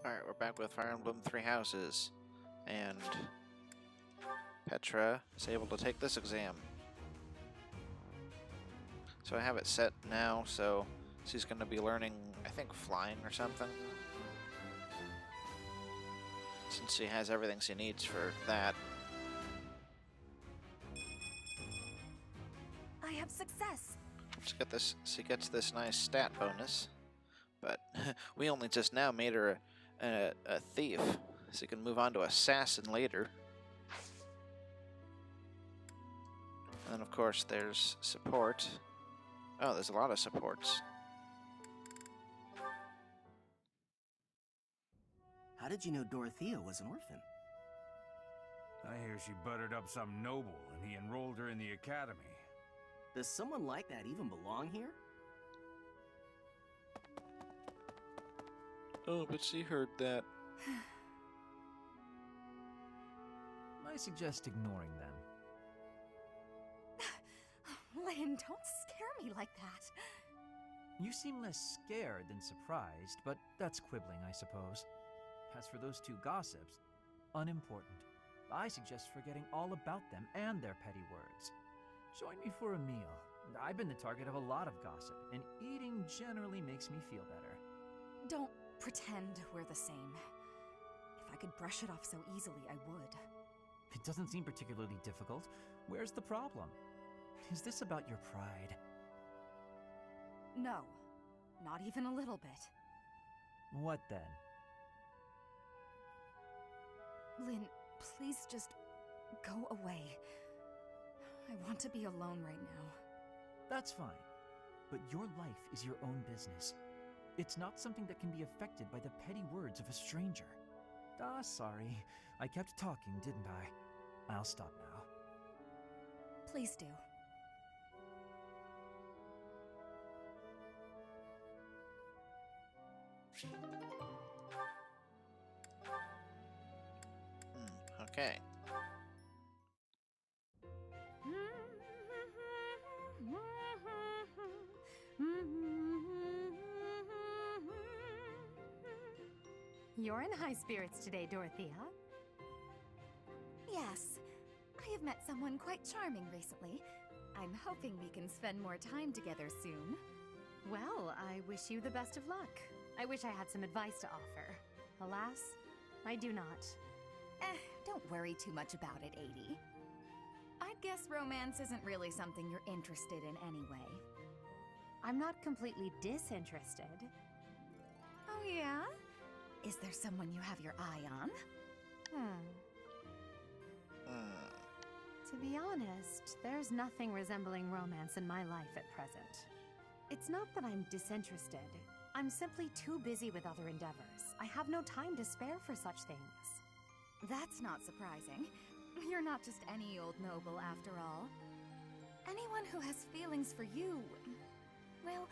Alright, we're back with Fire Emblem Three Houses, and Petra is able to take this exam. So I have it set now, so she's going to be learning, I think, flying or something. Since she has everything she needs for that. I have success! She gets this nice stat bonus, but we only just now made her a thief, so you can move on to assassin later. And then of course there's support. Oh, there's a lot of supports. How did you know Dorothea was an orphan? I hear she buttered up some noble and he enrolled her in the academy. Does someone like that even belong here? Oh, but she heard that. I suggest ignoring them. Lynn, don't scare me like that. You seem less scared than surprised, but that's quibbling, I suppose. As for those two gossips, unimportant. I suggest forgetting all about them and their petty words. Join me for a meal. I've been the target of a lot of gossip, and eating generally makes me feel better. Don't pretend we're the same. If I could brush it off so easily, I would. It doesn't seem particularly difficult. Where's the problem? Is this about your pride? No, not even a little bit. What then? Lynn, please just go away. I want to be alone right now. That's fine. But your life is your own business. It's not something that can be affected by the petty words of a stranger. Sorry. I kept talking, didn't I? I'll stop now. Please do. Okay. You're in high spirits today, Dorothea. Yes, I have met someone quite charming recently. I'm hoping we can spend more time together soon. Well, I wish you the best of luck. I wish I had some advice to offer. Alas, I do not. Don't worry too much about it, 80. I'd guess romance isn't really something you're interested in anyway. I'm not completely disinterested. Oh yeah? Is there someone you have your eye on? To be honest, there's nothing resembling romance in my life at present. It's not that I'm disinterested. I'm simply too busy with other endeavors. I have no time to spare for such things. That's not surprising. You're not just any old noble after all. Anyone who has feelings for you, well,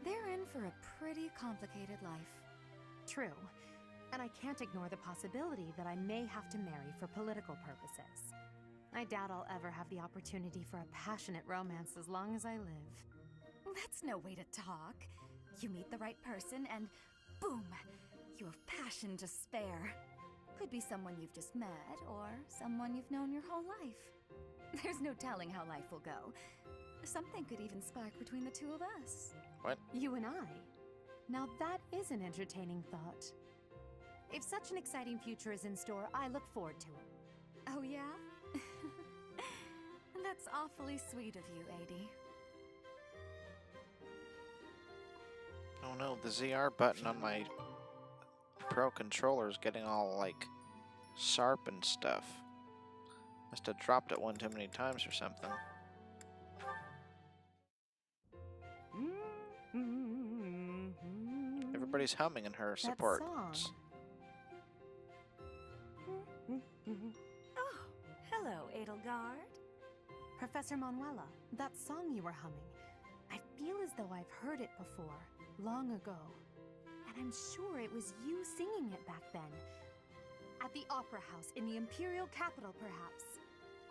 they're in for a pretty complicated life. True. And I can't ignore the possibility that I may have to marry for political purposes. I doubt I'll ever have the opportunity for a passionate romance as long as I live. That's no way to talk. You meet the right person and boom, you have passion to spare. Could be someone you've just met or someone you've known your whole life. There's no telling how life will go. Something could even spark between the two of us. What? You and I? Now that is an entertaining thought. If such an exciting future is in store, I look forward to it. Oh yeah? That's awfully sweet of you, 80. Oh no, the ZR button on my Pro controller is getting all, like, sharp and stuff. Must have dropped it one too many times or something. Everybody's humming in her support. That song. Oh, hello, Edelgard. Professor Manuela, that song you were humming, I feel as though I've heard it before, long ago. And I'm sure it was you singing it back then. At the Opera House in the Imperial Capital, perhaps.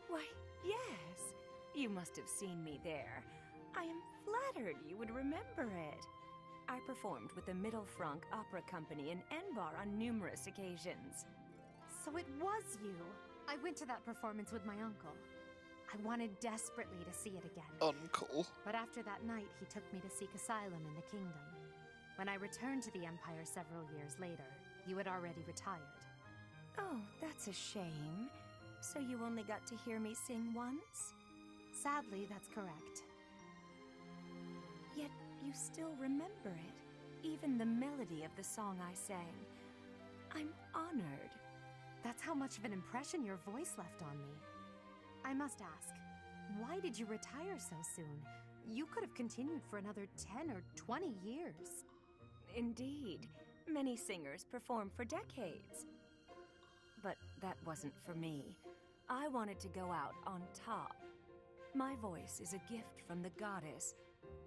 Why, yes. You must have seen me there. I am flattered you would remember it. I performed with the Middle Franc Opera Company in Enbar on numerous occasions. So it was you. I went to that performance with my uncle. I wanted desperately to see it again. Uncle. But after that night, he took me to seek asylum in the kingdom. When I returned to the Empire several years later, you had already retired. Oh, that's a shame. So you only got to hear me sing once? Sadly, that's correct. Yet you still remember it, even the melody of the song I sang. I'm honored. That's how much of an impression your voice left on me. I must ask, why did you retire so soon? You could have continued for another 10 or 20 years. Indeed, many singers perform for decades. But that wasn't for me. I wanted to go out on top. My voice is a gift from the goddess.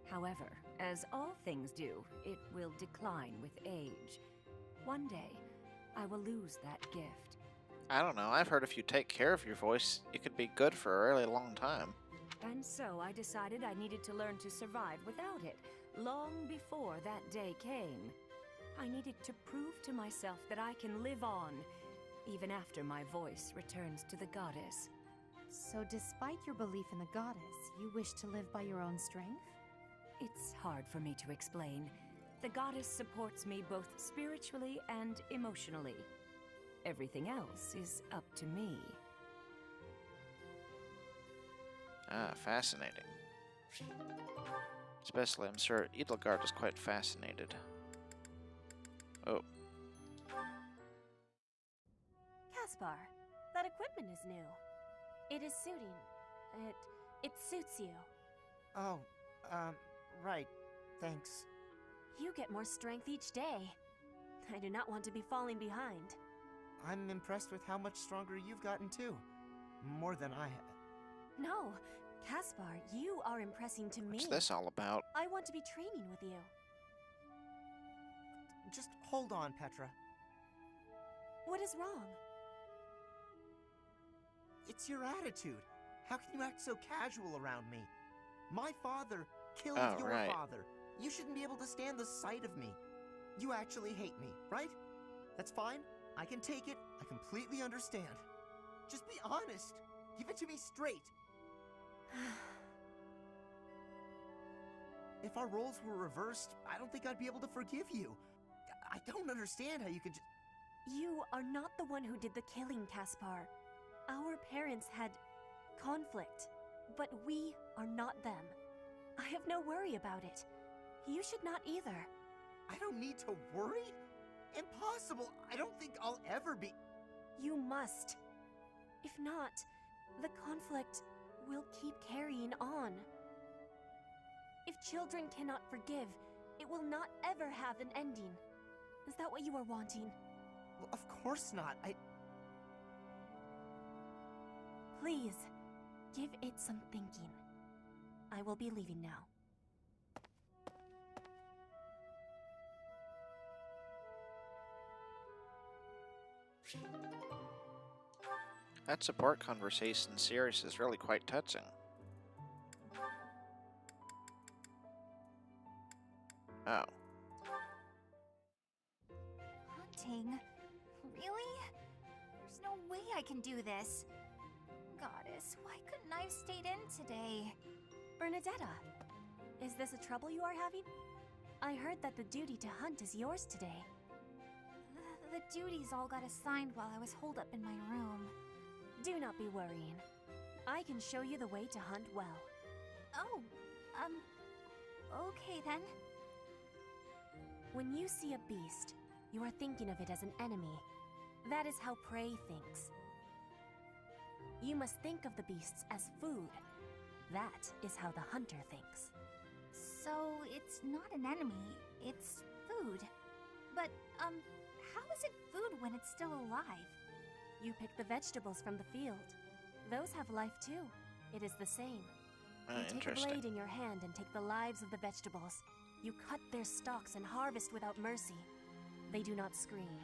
However, as all things do, it will decline with age. One day, I will lose that gift. I don't know. I've heard if you take care of your voice, it could be good for a really long time. And so I decided I needed to learn to survive without it, long before that day came. I needed to prove to myself that I can live on, even after my voice returns to the goddess. So despite your belief in the goddess, you wish to live by your own strength? It's hard for me to explain. The goddess supports me both spiritually and emotionally. Everything else is up to me. Ah, fascinating. Especially, I'm sure Edelgard is quite fascinated. Oh. Caspar, that equipment is new. It is suiting. It suits you. Oh, right. Thanks. You get more strength each day. I do not want to be falling behind. I'm impressed with how much stronger you've gotten too. More than I have. No, Caspar, you are impressing to me. What's this all about? I want to be training with you. Just hold on, Petra. What is wrong? It's your attitude. How can you act so casual around me? My father killed Oh, your right. father. You shouldn't be able to stand the sight of me. You actually hate me, right? That's fine. I can take it. I completely understand. Just be honest. Give it to me straight. If our roles were reversed, I don't think I'd be able to forgive you. I don't understand how you could just... You are not the one who did the killing, Caspar. Our parents had conflict, but we are not them. I have no worry about it. You should not either. I don't need to worry? Impossible! I don't think I'll ever be... You must. If not, the conflict will keep carrying on. If children cannot forgive, it will not ever have an ending. Is that what you are wanting? Well, of course not. Please, give it some thinking. I will be leaving now. That support conversation series is really quite touching. Oh. Hunting? Really? There's no way I can do this. Goddess, why couldn't I have stayed in today? Bernadetta, is this a trouble you are having? I heard that the duty to hunt is yours today. The duties all got assigned while I was holed up in my room. Do not be worrying. I can show you the way to hunt well. Oh, okay then. When you see a beast, you are thinking of it as an enemy. That is how prey thinks. You must think of the beasts as food. That is how the hunter thinks. So it's not an enemy, it's food. But, how is it food when it's still alive? You pick the vegetables from the field. Those have life too. It is the same. You take a blade in your hand and take the lives of the vegetables. You cut their stalks and harvest without mercy. They do not scream,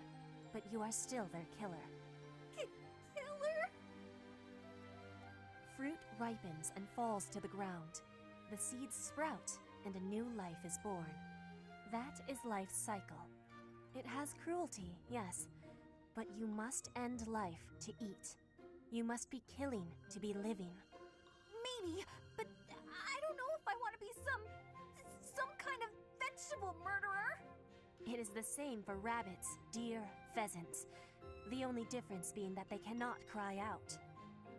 but you are still their killer. Killer? Fruit ripens and falls to the ground. The seeds sprout, and a new life is born. That is life's cycle. It has cruelty, yes, but you must end life to eat. You must be killing to be living. Maybe, but I don't know if I want to be some kind of vegetable murderer. It is the same for rabbits, deer, pheasants. The only difference being that they cannot cry out.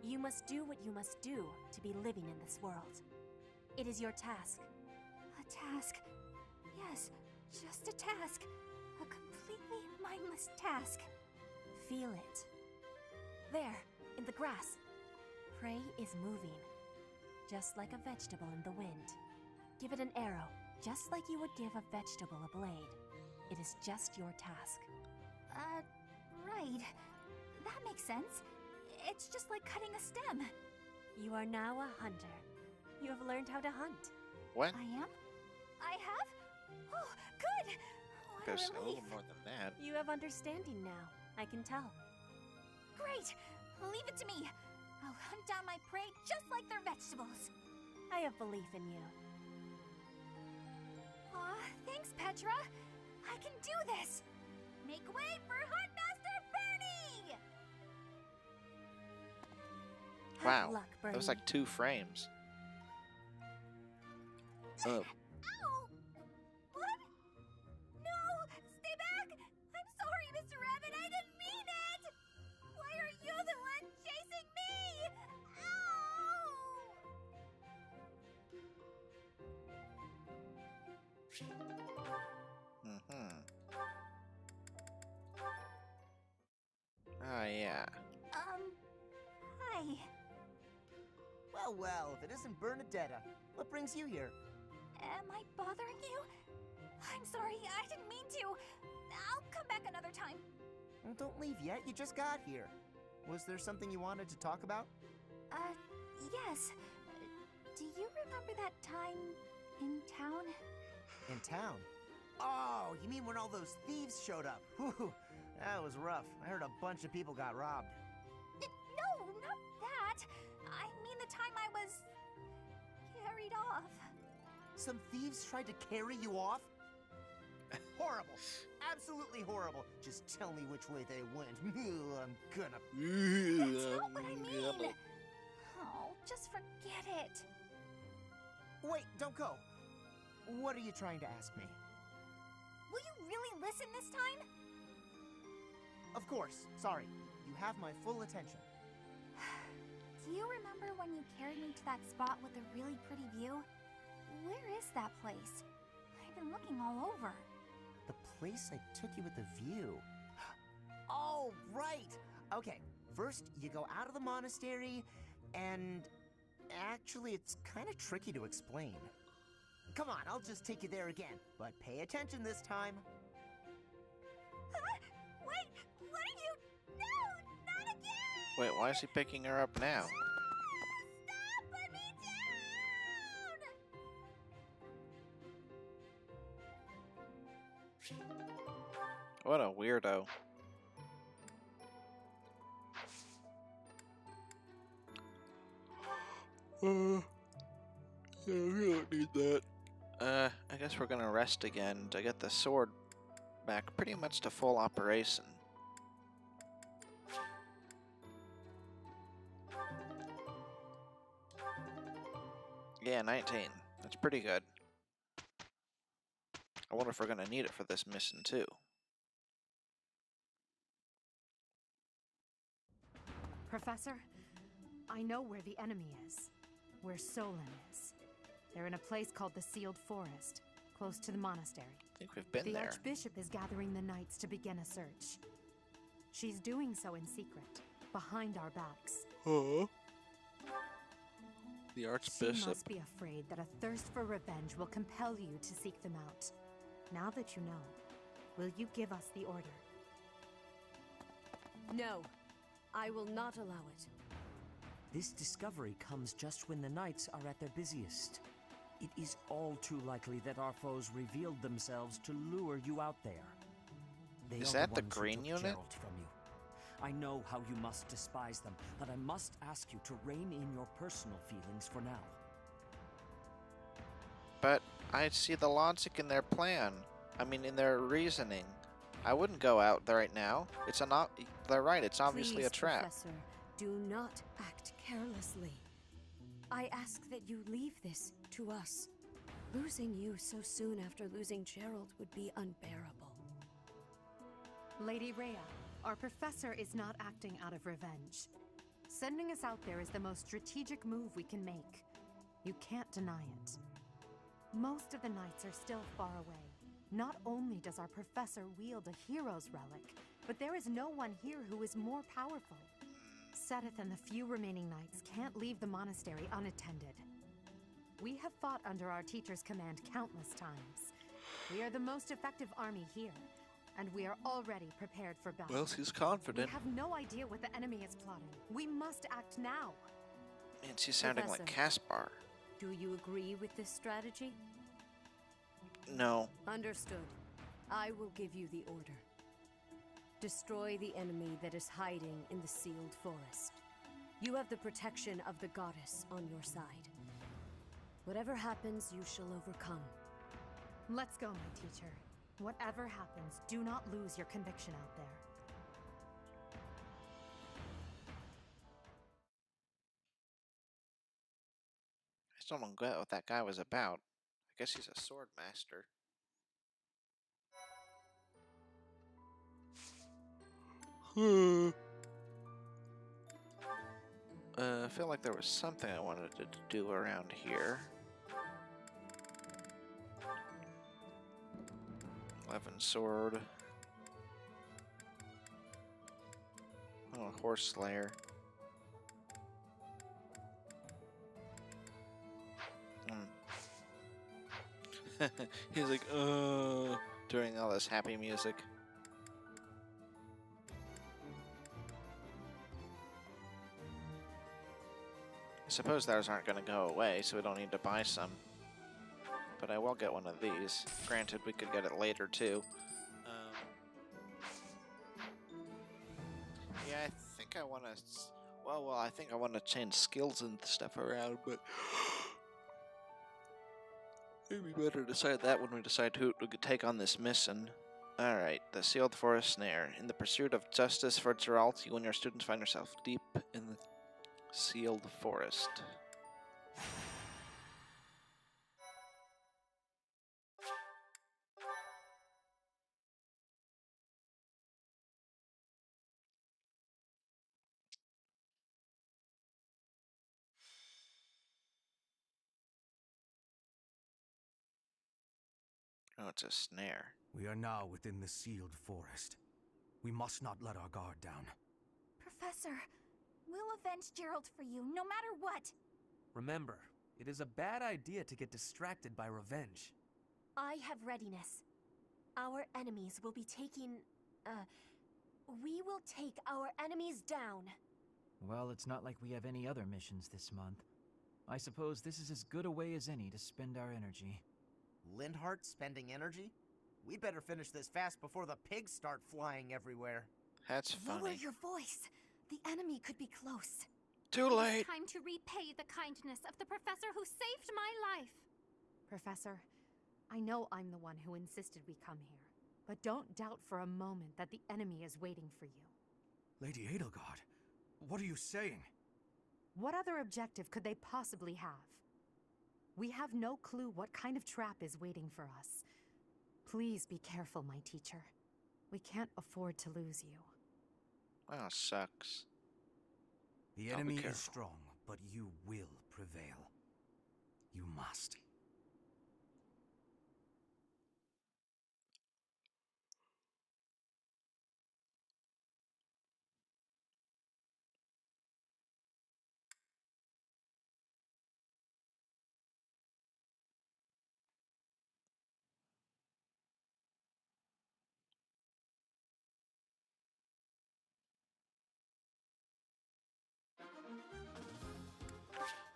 You must do what you must do to be living in this world. It is your task. A task? Yes, just a task. A completely mindless task. Feel it. There, in the grass. Prey is moving, just like a vegetable in the wind. Give it an arrow, just like you would give a vegetable a blade. It is just your task. Right. That makes sense. It's just like cutting a stem. You are now a hunter. You have learned how to hunt. What? I am? I have? Oh, good! What There's a a relief. little more than that. You have understanding now. I can tell. Great! Leave it to me. I'll hunt down my prey just like their vegetables. I have belief in you. Aw, thanks, Petra. I can do this. Make way for Huntmaster Bernie! Wow, Have luck, Bernie. that was like 2 frames. Oh, Ow! What? No! Stay back! I'm sorry, Mr. Rabbit. I didn't mean it! Why are you the one chasing me? Ah, yeah. Hi. Well, well, if it isn't Bernadetta, what brings you here? Am I bothering you? I'm sorry, I didn't mean to. I'll come back another time. Well, don't leave yet, you just got here. Was there something you wanted to talk about? Yes. Do you remember that time in town? In town? Oh, you mean when all those thieves showed up? Whew, that was rough. I heard a bunch of people got robbed. No, not that. I mean the time I was carried off. Some thieves tried to carry you off? Horrible. Absolutely horrible. Just tell me which way they went. I'm gonna... That's not what I mean. Oh, just forget it. Wait, don't go. What are you trying to ask me? Will you really listen this time? Of course. Sorry. You have my full attention. Do you remember when you carried me to that spot with a really pretty view? Where is that place? I've been looking all over. The place I took you with the view. Oh, right. Okay, first you go out of the monastery, and actually it's kind of tricky to explain. Come on, I'll just take you there again, but pay attention this time. Wait, what are you? No, not again! Wait, why is he picking her up now? Stop! Put me down! What a weirdo. Yeah, we don't need that. I guess we're gonna rest again to get the sword back pretty much to full operation. Yeah, 19. That's pretty good. I wonder if we're gonna need it for this mission too. Professor, I know where the enemy is. Where Solon is. They're in a place called the Sealed Forest, close to the monastery. I think we've been The there. Archbishop is gathering the knights to begin a search. She's doing so in secret, behind our backs. Huh? The She Archbishop. must be afraid that a thirst for revenge will compel you to seek them out. Now that you know, will you give us the order? No, I will not allow it. This discovery comes just when the knights are at their busiest. It is all too likely that our foes revealed themselves to lure you out there. They Is are that the ones who green took unit? Geralt from you. I know how you must despise them, but I must ask you to rein in your personal feelings for now. But I see the logic in their plan. I mean, in their reasoning, I wouldn't go out there right now. It's a they're right, it's obviously Please, a trap. Professor, do not act carelessly. I ask that you leave this to us. Losing you so soon after losing Gerald would be unbearable. Lady Rhea, our professor is not acting out of revenge. Sending us out there is the most strategic move we can make. You can't deny it. Most of the knights are still far away. Not only does our professor wield a hero's relic, but there is no one here who is more powerful. Seteth and the few remaining knights can't leave the monastery unattended. We have fought under our teacher's command countless times. We are the most effective army here, and we are already prepared for battle. Well, she's confident. We have no idea what the enemy is plotting. We must act now. And she's sounding like Caspar. Do you agree with this strategy? No. Understood. I will give you the order. Destroy the enemy that is hiding in the sealed forest. You have the protection of the goddess on your side. Whatever happens, you shall overcome. Let's go, my teacher. Whatever happens, do not lose your conviction out there. I still don't get what that guy was about. I guess he's a sword master. I feel like there was something I wanted to do around here. 11 sword. Oh, horse slayer. He's like, during all this happy music. I suppose those aren't going to go away, so we don't need to buy some. But I will get one of these. Granted, we could get it later, too. Yeah, I think I want to... Well, I think I want to change skills and stuff around, but... Maybe better decide that when we decide who we could take on this mission. Alright, the Sealed Forest Snare. In the pursuit of justice for Geralt, you and your students find yourself deep in the sealed forest. Oh, it's a snare. We are now within the sealed forest. We must not let our guard down. Professor, we'll avenge Gerald for you, no matter what. Remember, it is a bad idea to get distracted by revenge. I have readiness. Our enemies will be taking... we will take our enemies down. Well, it's not like we have any other missions this month. I suppose this is as good a way as any to spend our energy. Lindhart spending energy? We'd better finish this fast before the pigs start flying everywhere. That's funny. Lower your voice. The enemy could be close. Too late. It's time to repay the kindness of the professor who saved my life. Professor, I know I'm the one who insisted we come here, but don't doubt for a moment that the enemy is waiting for you. Lady Edelgard, what are you saying? What other objective could they possibly have? We have no clue what kind of trap is waiting for us. Please be careful, my teacher. We can't afford to lose you. Wow, sucks. The enemy is strong, but you will prevail. You must.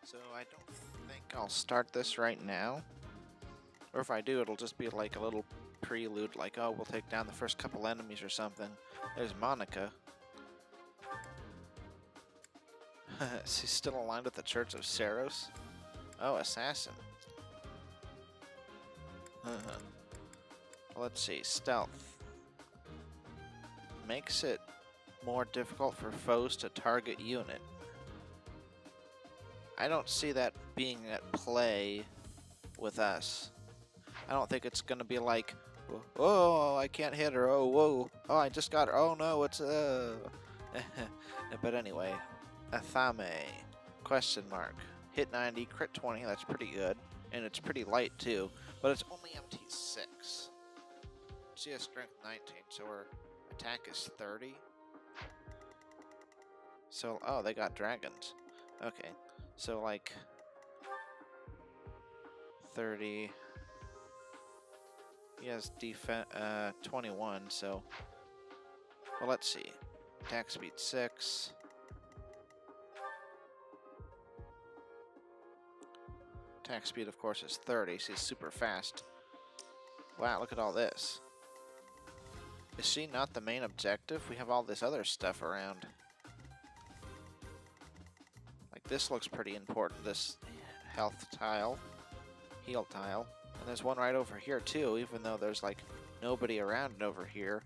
So I don't think I'll start this right now. Or if I do, it'll just be like a little prelude, like, oh, we'll take down the first couple enemies or something. There's Monica. She's still aligned with the Church of Saros? Oh, assassin. Let's see, stealth. Makes it more difficult for foes to target unit. I don't see that being at play with us. I don't think it's gonna be like, oh, I can't hit her, oh, whoa, oh, I just got her, oh no, it's But anyway, Athame, question mark. Hit 90, crit 20, that's pretty good. And it's pretty light too, but it's only MT6. She has strength 19, so her attack is 30. So, oh, they got dragons. Okay, so like 30. He has 21, so, well, let's see. Attack speed 6. Attack speed, of course, is 30, so he's super fast. Wow, look at all this. Is she not the main objective? We have all this other stuff around. Like, this looks pretty important, this health tile, heal tile. And there's one right over here, too, even though there's, like, nobody around over here.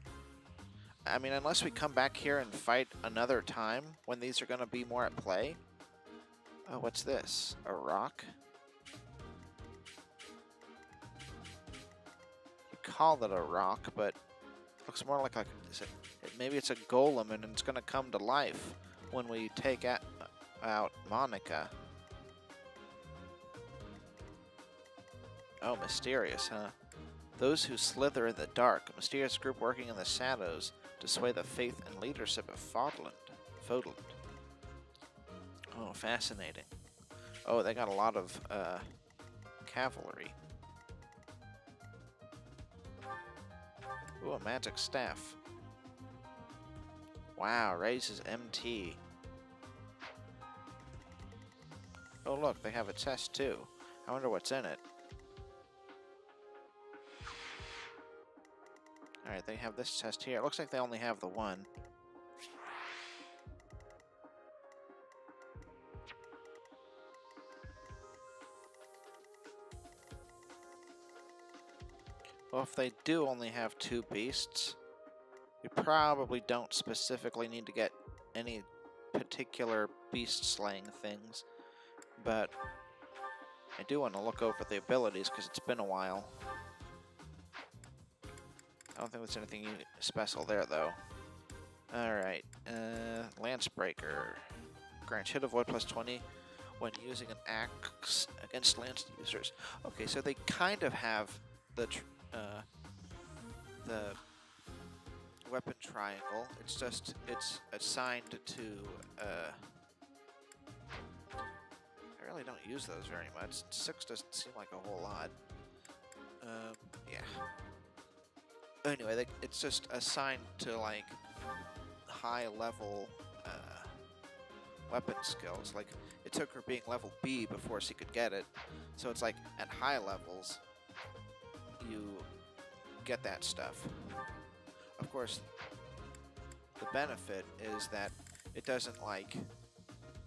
I mean, unless we come back here and fight another time when these are going to be more at play. Oh, what's this? A rock? You call it a rock, but it looks more like maybe it's a golem and it's going to come to life when we take out Monica. Oh, mysterious, huh? Those who slither in the dark, a mysterious group working in the shadows to sway the faith and leadership of Fodland. Oh, fascinating. Oh, they got a lot of cavalry. Ooh, a magic staff. Wow, raises MT. Oh, look, they have a chest too. I wonder what's in it. Alright, they have this chest here. It looks like they only have the one. Well, if they do only have 2 beasts, we probably don't specifically need to get any particular beast-slaying things. But I do want to look over the abilities because it's been a while. I don't think there's anything special there, though. Alright, Lance Breaker. Grants hit avoid plus 20 when using an axe against lance users. Okay, so they kind of have the weapon triangle. It's just, it's assigned to, I really don't use those very much. 6 doesn't seem like a whole lot. Yeah. Anyway, it's just assigned to, like, high-level weapon skills. Like, it took her being level B before she could get it. So it's like, at high levels, you get that stuff. Of course, the benefit is that it doesn't, like,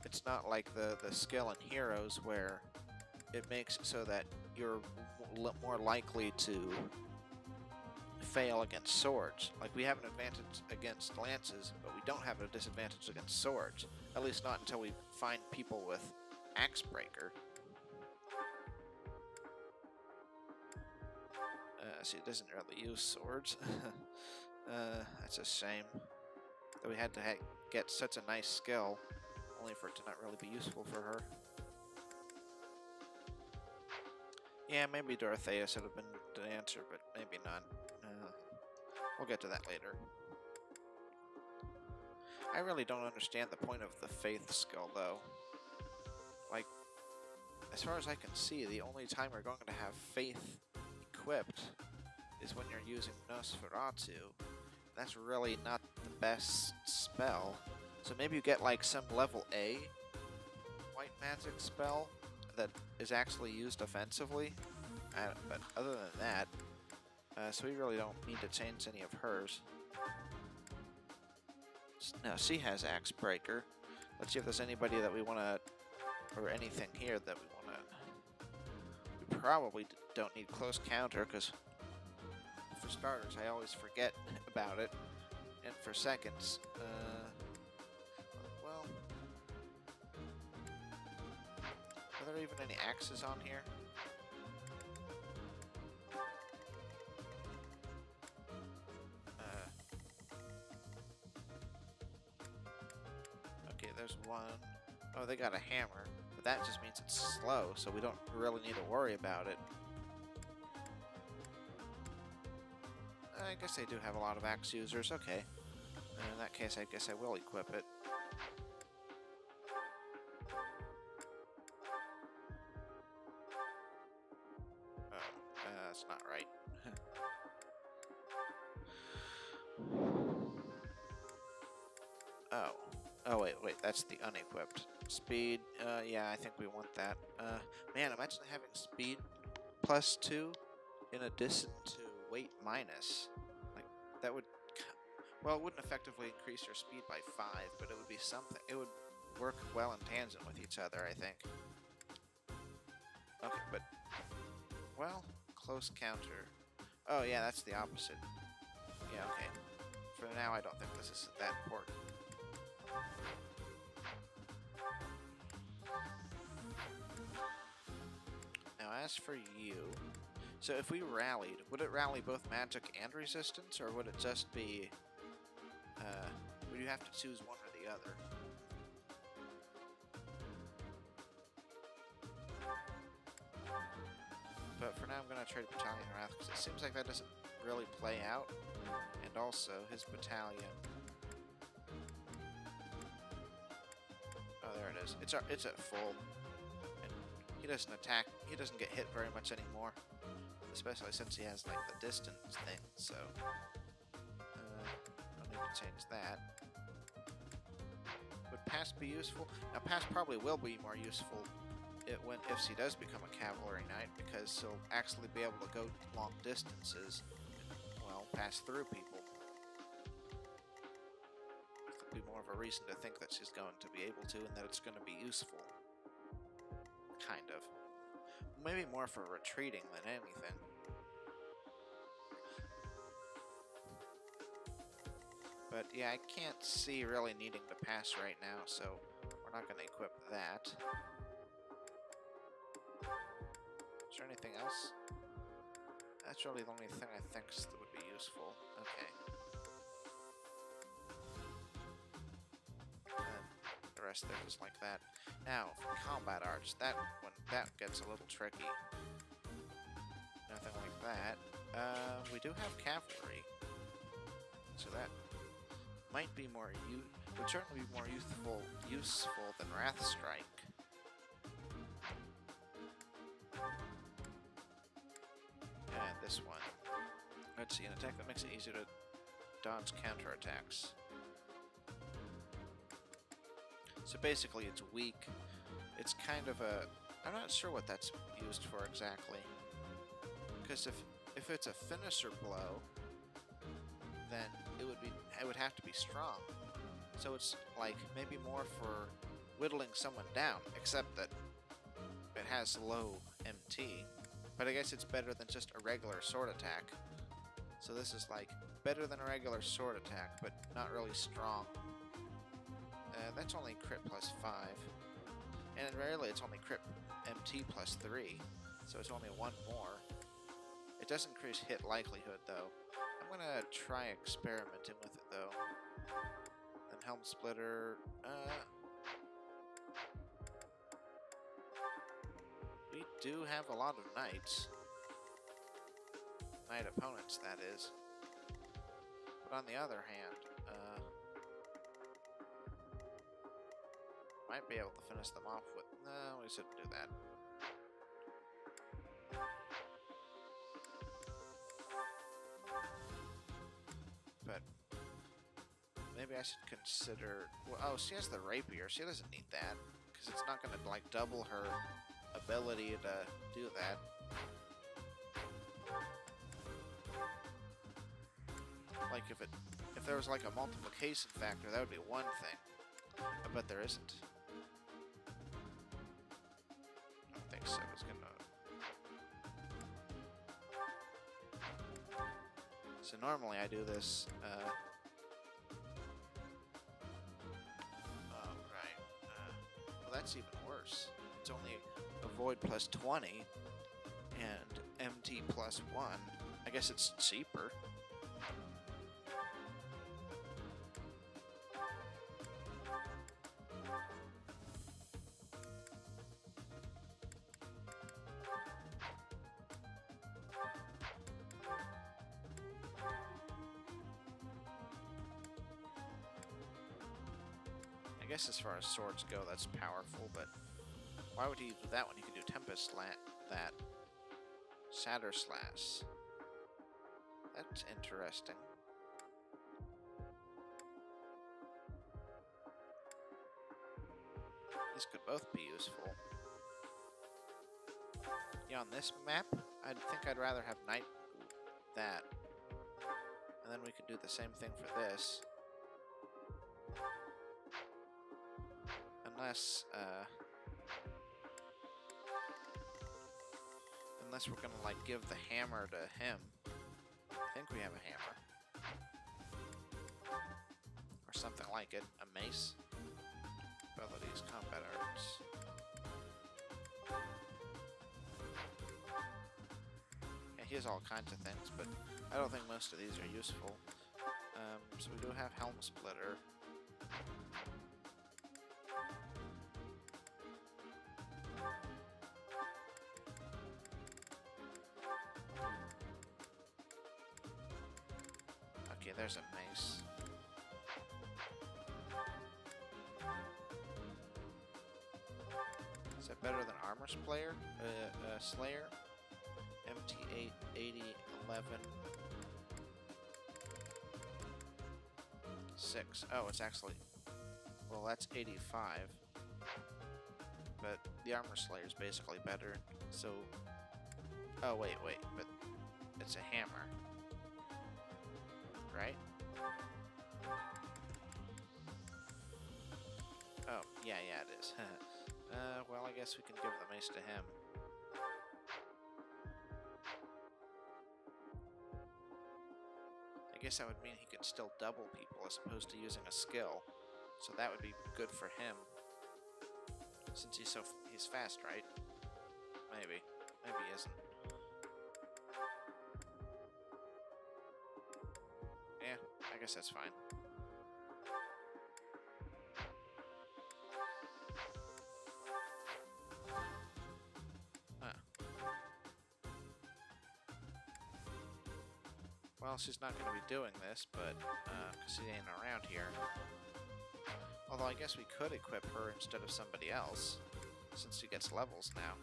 it's not like the skill in Heroes where it makes it so that you're more likely to fail against swords. Like, we have an advantage against lances, but we don't have a disadvantage against swords. At least not until we find people with Axe Breaker. See, it doesn't really use swords. That's a shame. That we had to get such a nice skill, only for it to not really be useful for her. Yeah, maybe Dorothea should have been the answer, but maybe not. We'll get to that later. I really don't understand the point of the faith skill, though. Like, as far as I can see, the only time we're going to have faith equipped is when you're using Nosferatu. That's really not the best spell. So maybe you get, like, some level A white magic spell that is actually used offensively. But other than that, so we really don't need to change any of hers. Now, she has Axe Breaker. Let's see if there's anybody that we want to, or anything here that we want to. We probably don't need close counter, because for starters, I always forget about it. And for seconds, well, are there even any axes on here? Okay, there's one. Oh, they got a hammer, but that just means it's slow, so we don't really need to worry about it. I guess they do have a lot of axe users. Okay. In that case, I guess I will equip it. Oh, that's not right. Oh. Oh, wait, that's the unequipped. Speed, yeah, I think we want that. Man, imagine having speed +2 in addition to weight minus. Like, that would... Well, it wouldn't effectively increase your speed by 5, but it would be something. It would work well in tandem with each other, I think. Okay, but... Well, close counter. Oh, yeah, that's the opposite. Yeah, okay. For now, I don't think this is that important. Now, as for you... So if we rallied, would it rally both magic and resistance, or would it just be... would you have to choose one or the other? But for now I'm going to trade Battalion Wrath, because it seems like that doesn't really play out. And also, his battalion... Oh, there it is. It's at full. And he doesn't attack, he doesn't get hit very much anymore. Especially since he has, like, the distance thing, so... I'll need to change that. Would Pass be useful? Now, Pass probably will be more useful if she does become a cavalry knight, because she'll actually be able to go long distances and, well, pass through people. There'll be more of a reason to think that she's going to be able to, and that it's going to be useful. Kind of. Maybe more for retreating than anything. But yeah, I can't see really needing to pass right now, so we're not going to equip that. Is there anything else? That's really the only thing I think that would be useful. Okay. And the rest there is like that. Now, for combat arts, that gets a little tricky. Nothing like that. We do have cavalry, so that might be more would certainly be more useful than Wrath Strike. And this one. Let's see, an attack that makes it easier to dodge counterattacks. So basically it's weak. It's kind of a... I'm not sure what that's used for exactly. Because if it's a finisher blow, then it would have to be strong. So it's like maybe more for whittling someone down, except that it has low MT. But I guess it's better than just a regular sword attack. So this is like better than a regular sword attack, but not really strong. That's only crit +5. And rarely it's only crit MT +3. So it's only one more. It does increase hit likelihood though. I'm gonna try experimenting with it though. Then Helm Splitter. We do have a lot of knights. Knight opponents, that is. But on the other hand, might be able to finish them off with... No, we shouldn't do that. But maybe I should consider... Well, oh, she has the rapier. She doesn't need that, because it's not going to, like, double her ability to do that. Like, if there was, like, a multiplication factor, that would be one thing. I bet there isn't. I don't think so. It's gonna... So normally I do this, oh, right. Well, that's even worse. It's only avoid plus 20 and MT plus 1. I guess it's cheaper. I guess as far as swords go, that's powerful, but why would he do that when he could do Tempest that? Shatter Slash. That's interesting. These could both be useful. Yeah, on this map, I think I'd rather have Night that. And then we could do the same thing for this. Unless we're gonna like give the hammer to him. I think we have a hammer. Or something like it. A mace. Abilities, combat arts. Yeah, he has all kinds of things, but I don't think most of these are useful. So we do have Helm Splitter. Okay, there's a mace. Is that better than Armor Slayer? Slayer? MT8, 80, 11, 6. Oh, it's actually... Well, that's 85. But the Armor Slayer is basically better, so... Oh, wait, but it's a hammer. Right? Oh, yeah, it is. Well, I guess we can give the mace to him. I guess that would mean he could still double people as opposed to using a skill. So that would be good for him. Since he's fast, right? Maybe. Maybe he isn't. Yeah, I guess that's fine. Well, she's not going to be doing this, but, because she ain't around here. Although I guess we could equip her instead of somebody else, since she gets levels now.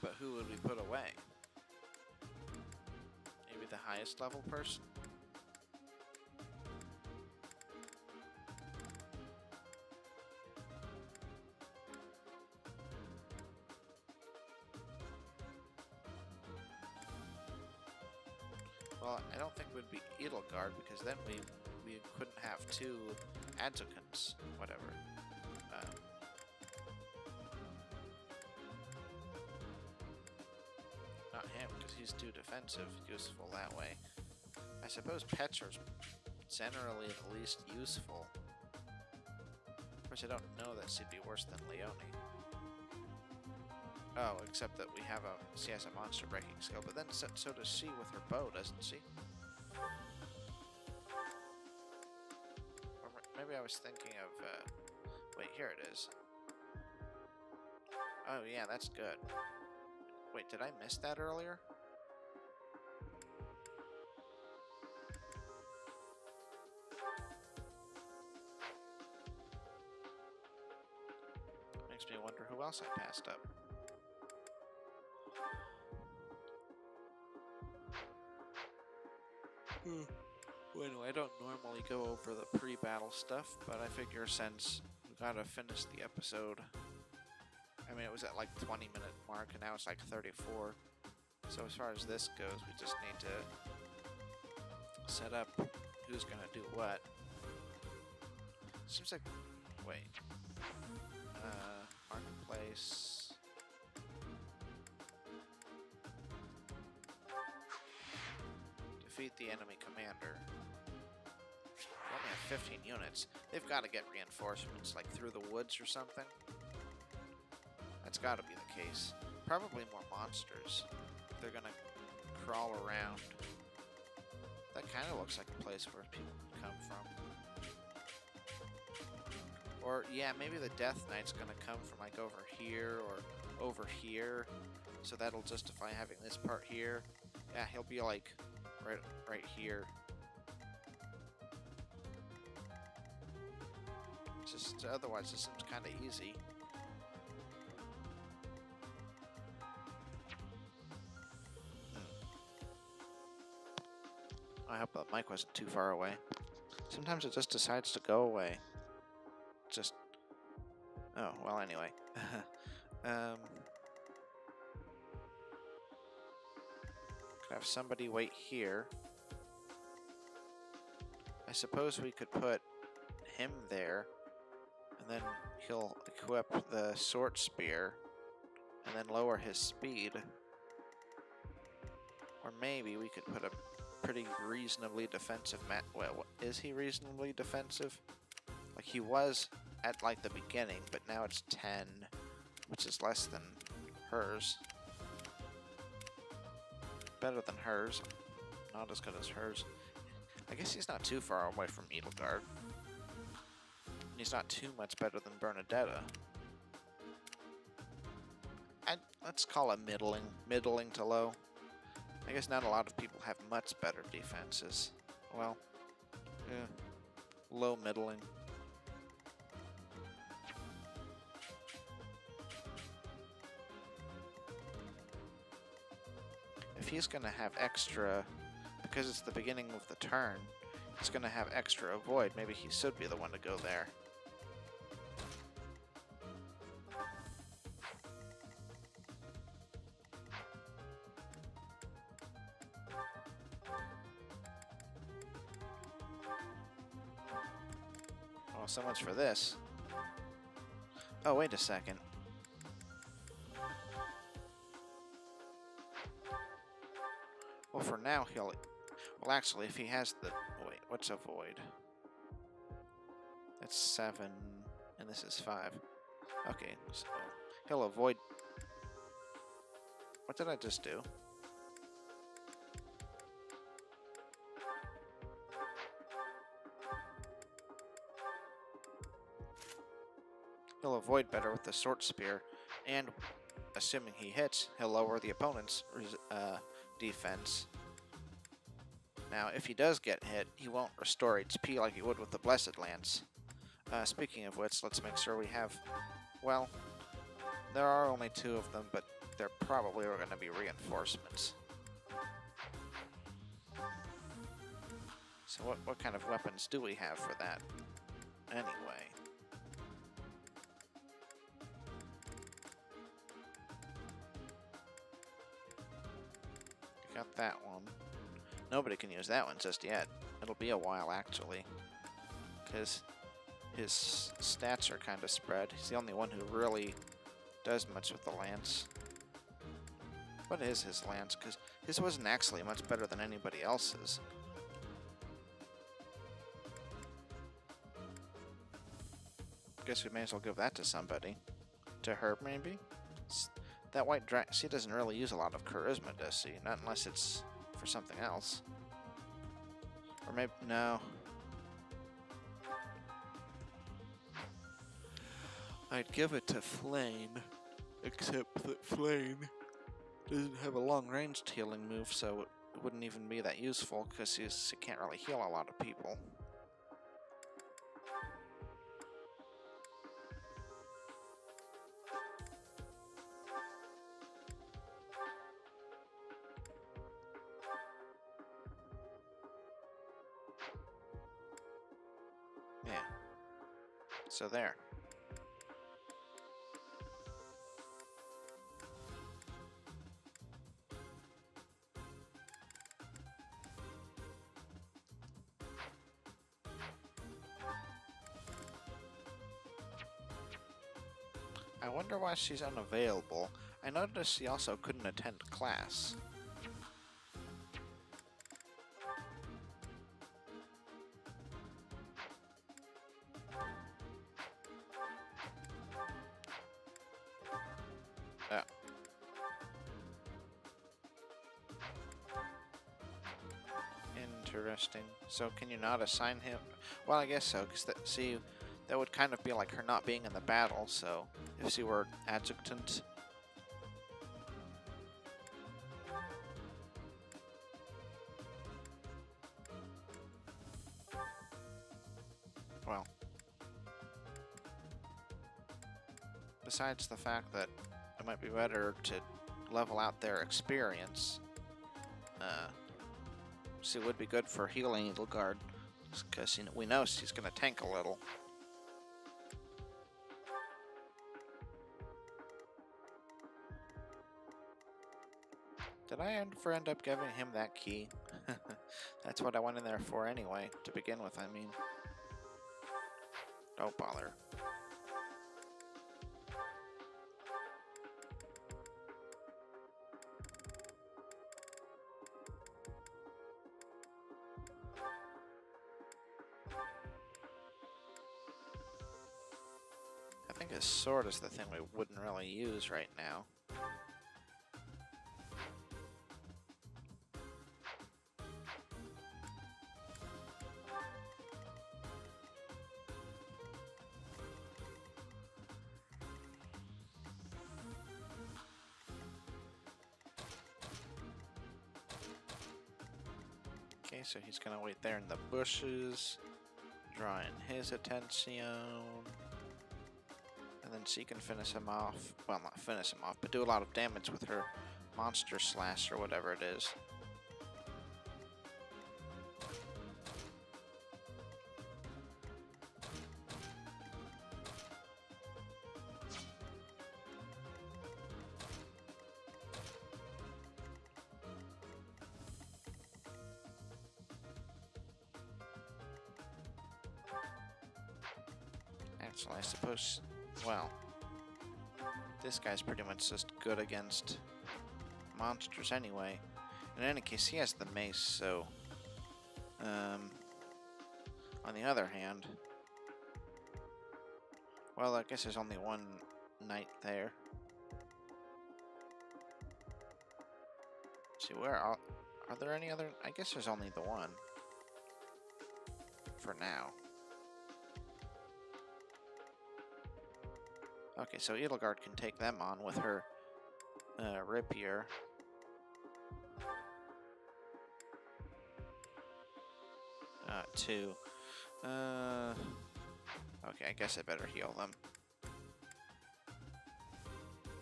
But who would we put away? Maybe the highest level person? Well, I don't think it would be Edelgard, because then we couldn't have two adjutants, whatever. Not him, because he's too defensive, useful that way. I suppose Petra's generally the least useful. Of course, I don't know that she'd be worse than Leone. Oh, except that she has a monster breaking skill, but then so does she with her bow, doesn't she? Or maybe I was thinking of, wait, here it is. Oh yeah, that's good. Wait, did I miss that earlier? Makes me wonder who else I passed up. Well, I don't normally go over the pre-battle stuff, but I figure since we gotta finish the episode, I mean, it was at like 20-minute mark, and now it's like 34. So as far as this goes, we just need to set up who's gonna do what. Seems like, wait, marketplace. defeat the enemy commander. We only have 15 units. They've got to get reinforcements, like through the woods or something. That's got to be the case. Probably more monsters. They're gonna crawl around. That kind of looks like a place where people can come from. Or, yeah, maybe the Death Knight's gonna come from, like, over here or over here. So that'll justify having this part here. Yeah, he'll be, like, right here. Just, otherwise, this seems kind of easy. I hope that mic wasn't too far away. Sometimes it just decides to go away. Just... Oh, well, anyway. Could have somebody wait here. I suppose we could put him there, and then he'll equip the sword spear, and then lower his speed. Or maybe we could put a pretty reasonably defensive well, is he reasonably defensive? Like, he was at, like, the beginning, but now it's 10, which is less than hers. Better than hers. Not as good as hers. I guess he's not too far away from Edelgard. He's not too much better than Bernadetta. Let's call it middling to low. I guess not a lot of people have much better defenses. Well, yeah, low middling. If he's gonna have extra, because it's the beginning of the turn, he's gonna have extra avoid. Maybe he should be the one to go there. Oh, so much for this. Oh, wait a second. Well, for now, he'll... Well, actually, if he has the... Wait, what's avoid? That's 7, and this is 5. Okay, so he'll avoid... What did I just do? He'll avoid better with the sword spear, and assuming he hits, he'll lower the opponent's defense. Now, if he does get hit, he won't restore HP like he would with the Blessed Lance. Speaking of which, let's make sure we have... Well, there are only 2 of them, but there probably are going to be reinforcements. So what kind of weapons do we have for that? Anyway... Got that one. Nobody can use that one just yet. It'll be a while, actually. Because his stats are kind of spread. He's the only one who really does much with the lance. What is his lance? Because his wasn't actually much better than anybody else's. Guess we may as well give that to somebody. To her, maybe? That white dragon, she doesn't really use a lot of charisma, does she? Not unless it's for something else. Or maybe, no. I'd give it to Flame, except that Flame doesn't have a long-range healing move, so it wouldn't even be that useful, because she can't really heal a lot of people. Yeah. So there. I wonder why she's unavailable. I noticed she also couldn't attend class. Interesting. So can you not assign him? Well, I guess so, because see, that would kind of be like her not being in the battle, so if she were adjutant. Well, besides the fact that it might be better to level out their experience, she would be good for healing Edelgard, because we know she's going to tank a little. Did I ever end up giving him that key? That's what I went in there for anyway, to begin with, I mean. Don't bother. I think his sword is the thing we wouldn't really use right now. Okay, so he's gonna wait there in the bushes, drawing his attention, and then she can finish him off. Well, not finish him off, but do a lot of damage with her monster slash or whatever it is. Actually, I suppose, well, this guy's pretty much just good against monsters anyway. In any case, he has the mace, so, on the other hand, well, I guess there's only one knight there. Let's see, where are there any other? I guess there's only the one for now. Okay, so Edelgard can take them on with her rapier. Two. Okay, I guess I better heal them.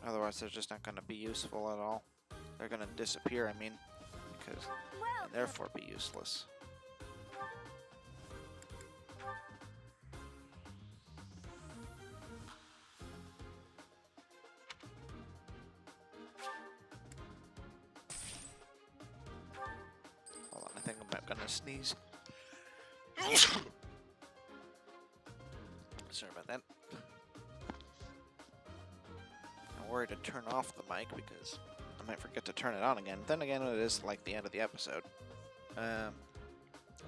Otherwise, they're just not going to be useful at all. They're going to disappear, I mean, because and therefore be useless. Hold on, I think I'm not going to sneeze. Sorry about that. I'm worried to turn off the mic because I might forget to turn it on again. Then again, it is like the end of the episode. I'm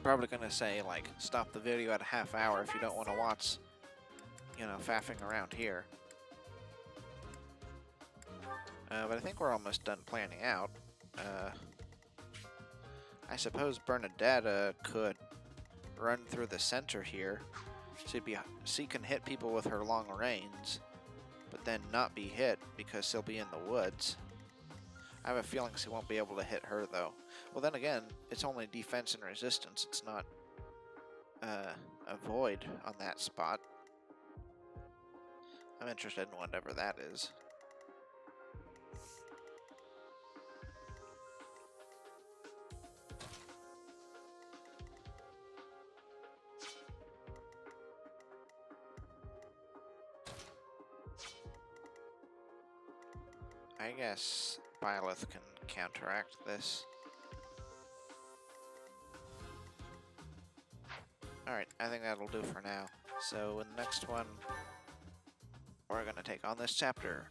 probably gonna say like stop the video at a half hour if you don't want to watch, you know, faffing around here. But I think we're almost done planning out. I suppose Bernadette could run through the center here. She can hit people with her long range, but then not be hit because she'll be in the woods. I have a feeling she won't be able to hit her though. Well, then again, it's only defense and resistance. It's not a void on that spot. I'm interested in whatever that is. I guess Byleth can counteract this. Alright, I think that'll do for now. So in the next one, we're going to take on this chapter.